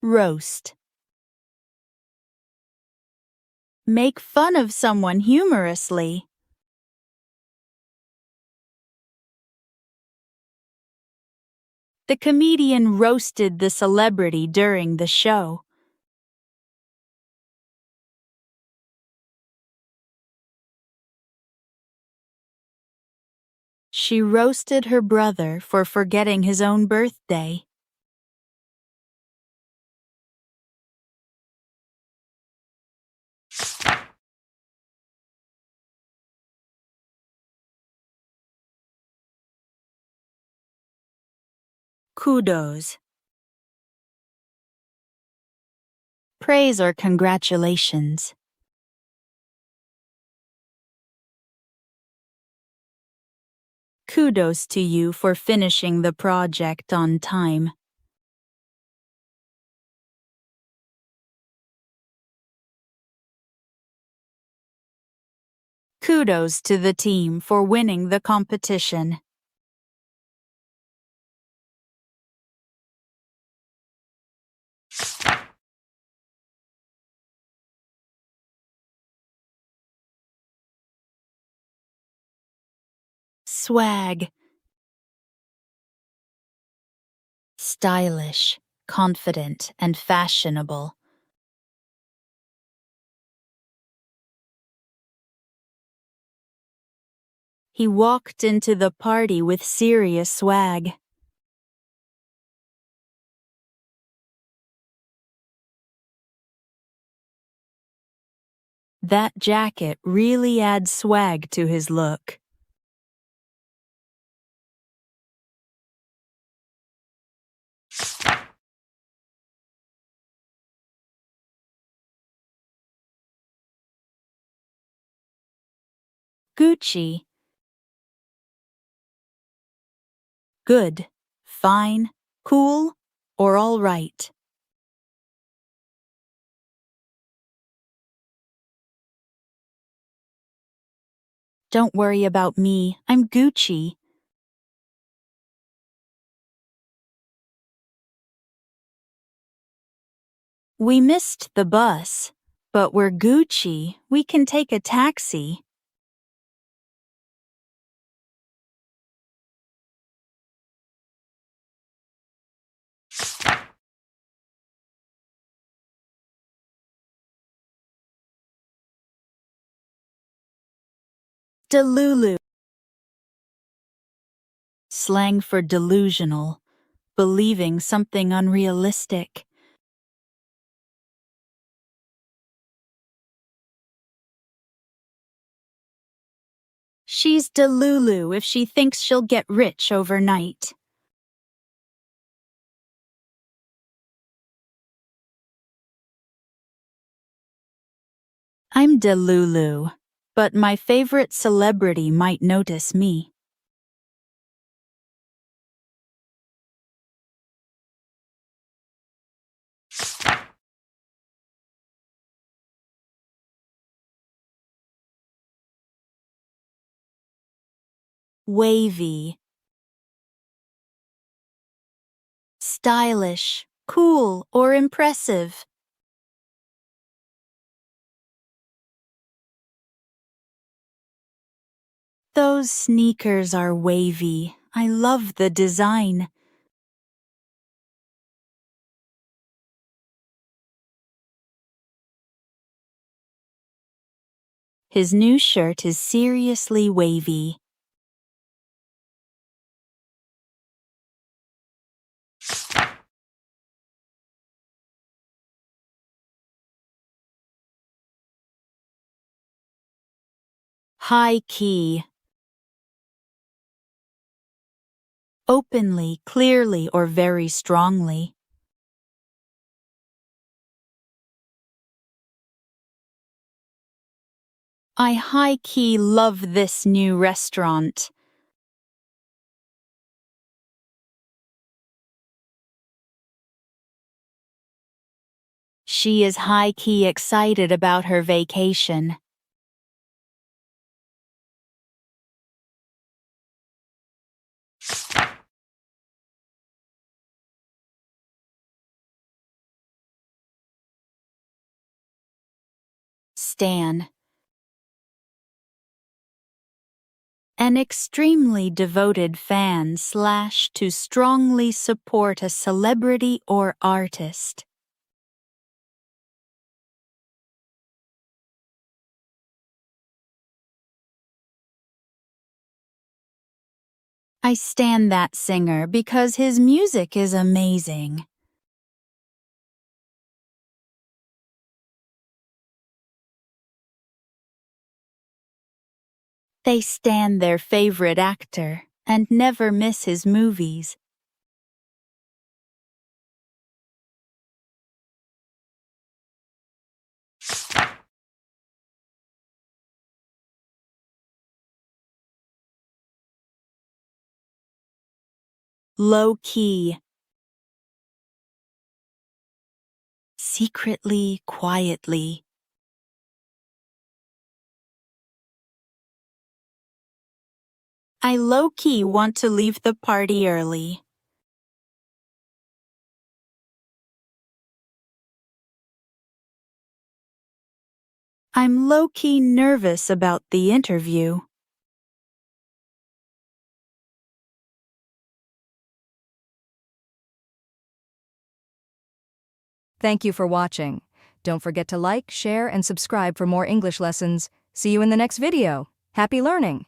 Roast. Make fun of someone humorously. The comedian roasted the celebrity during the show. She roasted her brother for forgetting his own birthday. Kudos. Praise or congratulations. Kudos to you for finishing the project on time. Kudos to the team for winning the competition. Swag. Stylish, confident, and fashionable. He walked into the party with serious swag. That jacket really adds swag to his look. Gucci. Good, fine, cool, or all right. Don't worry about me, I'm Gucci. We missed the bus, but we're Gucci, we can take a taxi. Delulu. Slang for delusional, believing something unrealistic. She's delulu if she thinks she'll get rich overnight. I'm delulu, but my favorite celebrity might notice me. Wavy. Stylish, cool, or impressive. Those sneakers are wavy. I love the design. His new shirt is seriously wavy. High key. Openly, clearly, or very strongly. I high-key love this new restaurant. She is high-key excited about her vacation. stan. An extremely devoted fan / to strongly support a celebrity or artist. I stan that singer because his music is amazing. They stan their favorite actor and never miss his movies. Low-key. Secretly, quietly. I low-key want to leave the party early. I'm low-key nervous about the interview. Thank you for watching. Don't forget to like, share, and subscribe for more English lessons. See you in the next video. Happy learning!